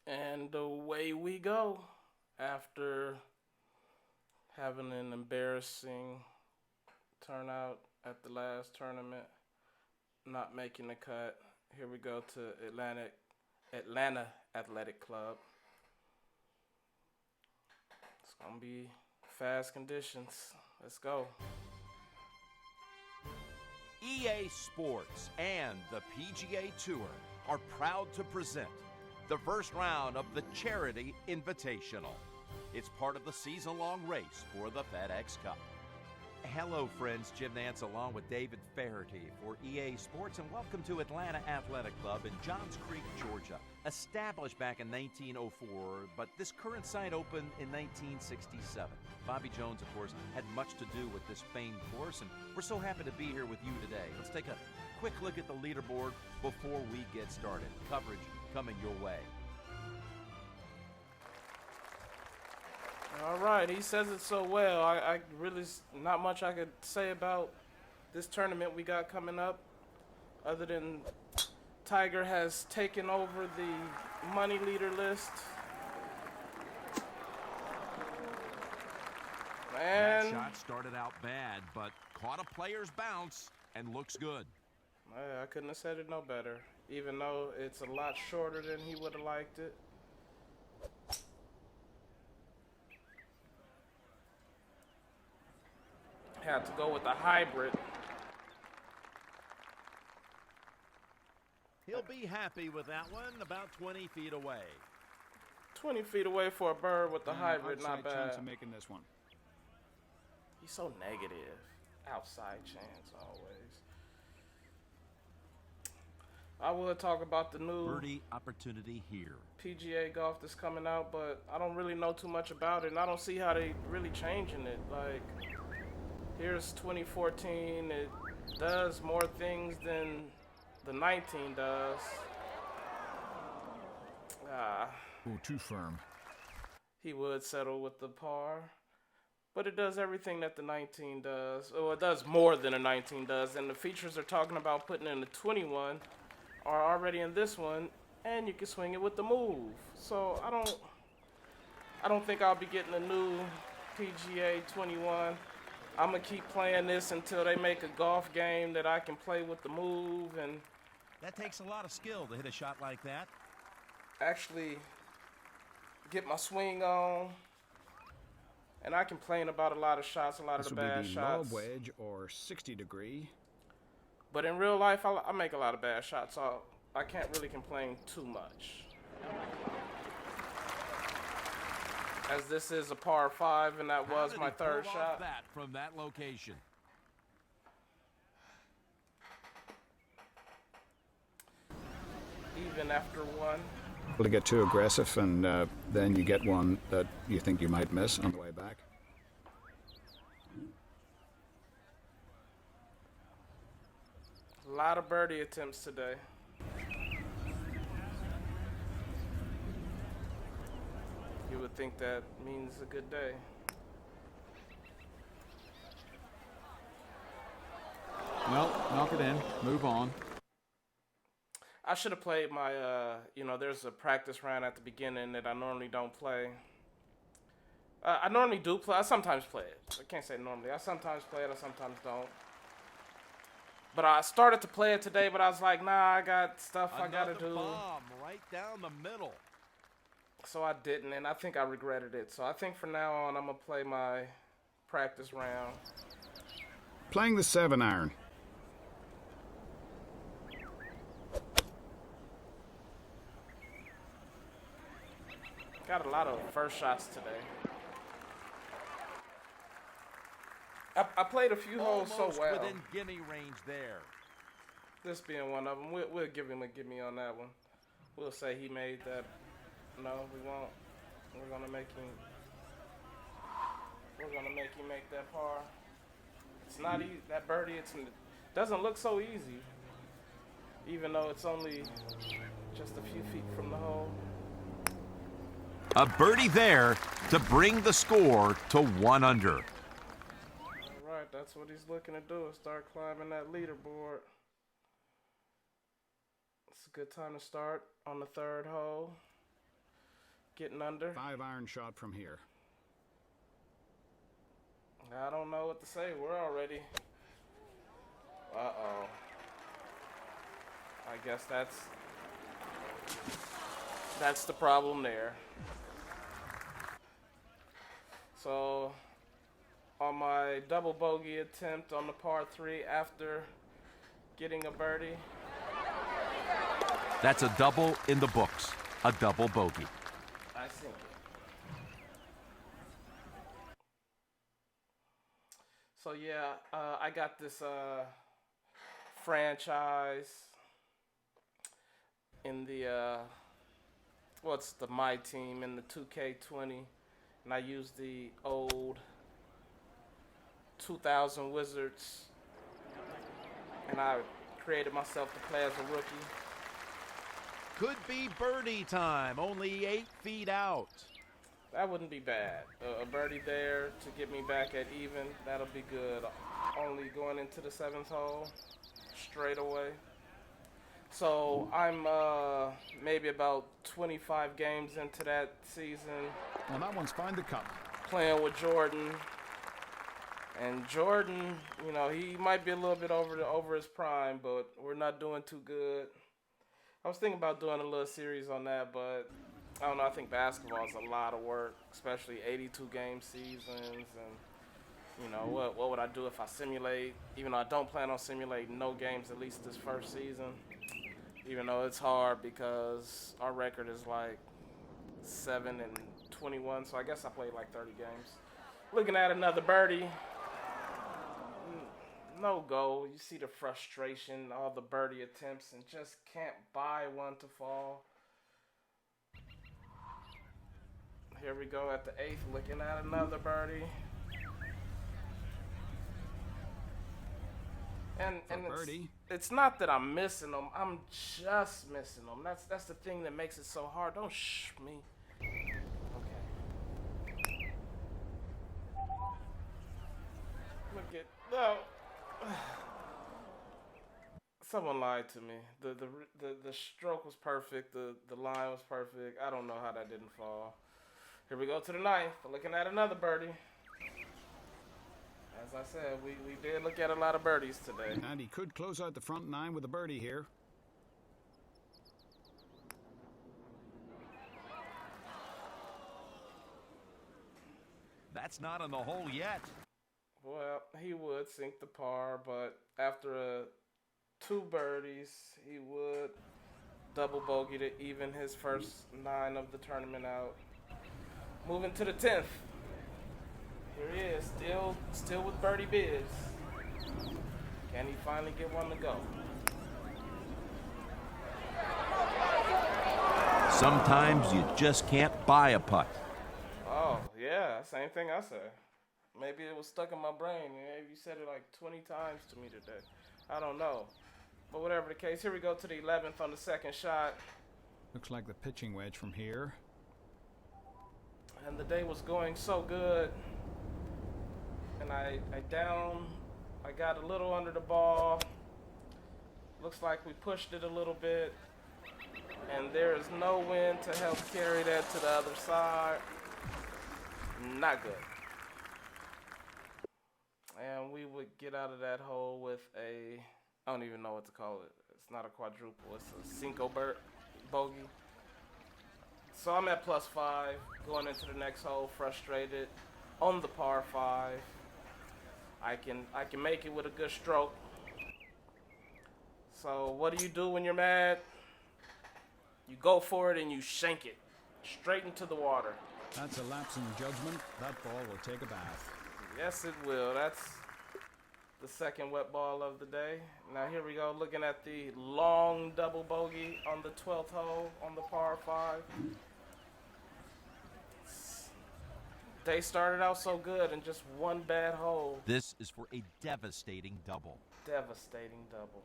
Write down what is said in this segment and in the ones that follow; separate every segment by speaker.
Speaker 1: And away we go after having an embarrassing turnout at the last tournament, not making the cut. Here we go to Atlanta Athletic Club. It's gonna be fast conditions. Let's go.
Speaker 2: EA Sports and the PGA Tour are proud to present the first round of the Charity Invitational. It's part of the season-long race for the FedEx Cup. Hello, friends. Jim Nance along with David Faherty for EA Sports, and welcome to Atlanta Athletic Club in Johns Creek, Georgia. Established back in 1904, but this current site opened in 1967. Bobby Jones, of course, had much to do with this famed course, and we're so happy to be here with you today. Let's take a quick look at the leaderboard before we get started. Coverage coming your way.
Speaker 1: All right, he says it so well. I really, not much I could say about this tournament we got coming up, other than Tiger has taken over the money leader list.
Speaker 2: That shot started out bad, but caught a player's bounce and looks good.
Speaker 1: I couldn't have said it no better, even though it's a lot shorter than he would have liked it. Had to go with the hybrid.
Speaker 2: He'll be happy with that one, about 20 feet away.
Speaker 1: 20 feet away for a bird with the hybrid, not bad.
Speaker 3: Chance of making this one.
Speaker 1: He's so negative. Outside chance, always. I will talk about the new
Speaker 2: birdie opportunity here.
Speaker 1: PGA golf that's coming out, but I don't really know too much about it, and I don't see how they really changing it. Like, here's 2014. It does more things than the 19 does.
Speaker 3: Ooh, too firm.
Speaker 1: He would settle with the par. But it does everything that the 19 does. Well, it does more than a 19 does. And the features they're talking about putting in the 21 are already in this one. And you can swing it with the move. So I don't think I'll be getting a new PGA 21. I'm going to keep playing this until they make a golf game that I can play with the move. And
Speaker 2: that takes a lot of skill to hit a shot like that.
Speaker 1: Actually get my swing on. And I complain about a lot of shots, a lot of the bad shots.
Speaker 3: Low wedge or 60 degree.
Speaker 1: But in real life, I make a lot of bad shots, so I can't really complain too much. As this is a par 5, and that was my third shot.
Speaker 2: That from that location.
Speaker 1: Even after one.
Speaker 3: To get too aggressive, and then you get one that you think you might miss on the way back.
Speaker 1: A lot of birdie attempts today. You would think that means a good day.
Speaker 4: Well, knock it in. Move on.
Speaker 1: I should have played my, there's a practice round at the beginning that I normally don't play. I normally do play. I sometimes play it. I can't say normally. I sometimes play it. I sometimes don't. But I started to play it today, but I was like, nah, I got stuff I got to do.
Speaker 2: Bomb right down the middle.
Speaker 1: So I didn't, and I think I regretted it. So I think from now on, I'm going to play my practice round.
Speaker 3: Playing the 7-iron.
Speaker 1: Got a lot of first shots today. I played a few holes so well.
Speaker 2: Within gimme range there.
Speaker 1: This being one of them, we'll give him a gimme on that one. We'll say he made that. No, we won't. We're gonna make him make that par. It's not easy. That birdie, it doesn't look so easy, even though it's only just a few feet from the hole.
Speaker 2: A birdie there to bring the score to 1 under.
Speaker 1: All right, that's what he's looking to do, is start climbing that leaderboard. It's a good time to start on the third hole. getting under.
Speaker 3: 5-iron shot from here.
Speaker 1: I don't know what to say. We're already. Uh-oh. I guess that's the problem there. So, on my double bogey attempt on the par 3 after getting a birdie.
Speaker 2: That's a double in the books, a double bogey.
Speaker 1: I sink it. So yeah, I got this franchise in the what's the my team in the 2K20, and I use the old 2000 Wizards, and I created myself to play as a rookie.
Speaker 2: Could be birdie time, only 8 feet out.
Speaker 1: That wouldn't be bad. A birdie there to get me back at even, that'll be good. Only going into the 7th hole, straight away. So I'm maybe about 25 games into that season.
Speaker 3: Well, that one's found the cup.
Speaker 1: Playing with Jordan. And Jordan, you know, he might be a little bit over his prime, but we're not doing too good. I was thinking about doing a little series on that, but I don't know. I think basketball is a lot of work, especially 82-game seasons. And, you know, what would I do if I simulate? Even though I don't plan on simulating no games at least this first season. Even though it's hard because our record is like 7-21, so I guess I played like 30 games. Looking at another birdie. No go. You see the frustration, all the birdie attempts, and just can't buy one to fall. Here we go at the 8th, looking at another birdie. And it's not that I'm missing them. I'm just missing them. That's the thing that makes it so hard. Don't shh me. Okay. Look at no. Someone lied to me. The stroke was perfect. The line was perfect. I don't know how that didn't fall. Here we go to the 9th. Looking at another birdie. As I said, we did look at a lot of birdies today.
Speaker 3: And he could close out the front 9 with a birdie here.
Speaker 2: That's not in the hole yet.
Speaker 1: Well, he would sink the par, but after 2 birdies, he would double bogey to even his first 9 of the tournament out. Moving to the 10th. Here he is, still with birdie bids. Can he finally get one to go?
Speaker 2: Sometimes you just can't buy a putt.
Speaker 1: Oh, yeah, same thing I said. Maybe it was stuck in my brain. Maybe you said it like 20 times to me today. I don't know. But whatever the case, here we go to the 11th on the 2nd shot.
Speaker 3: Looks like the pitching wedge from here.
Speaker 1: And the day was going so good. And I got a little under the ball. Looks like we pushed it a little bit. And there is no wind to help carry that to the other side. Not good. And we would get out of that hole with I don't even know what to call it. It's not a quadruple, it's a cinco bogey. So I'm at +5, going into the next hole, frustrated, on the par 5. I can make it with a good stroke. So what do you do when you're mad? You go for it and you shank it straight into the water.
Speaker 3: That's a lapse in judgment. That ball will take a bath.
Speaker 1: Yes, it will. That's the second wet ball of the day. Now here we go, looking at the long double bogey on the 12th hole on the par 5. They started out so good in just one bad hole.
Speaker 2: This is for a devastating double.
Speaker 1: Devastating double.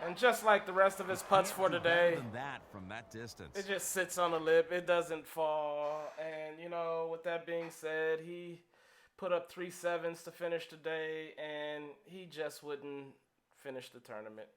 Speaker 1: And just like the rest of his putts for today,
Speaker 2: Better than that from that distance.
Speaker 1: it just sits on the lip. It doesn't fall. And, you know, with that being said, he put up 3 7s to finish today, and he just wouldn't finish the tournament.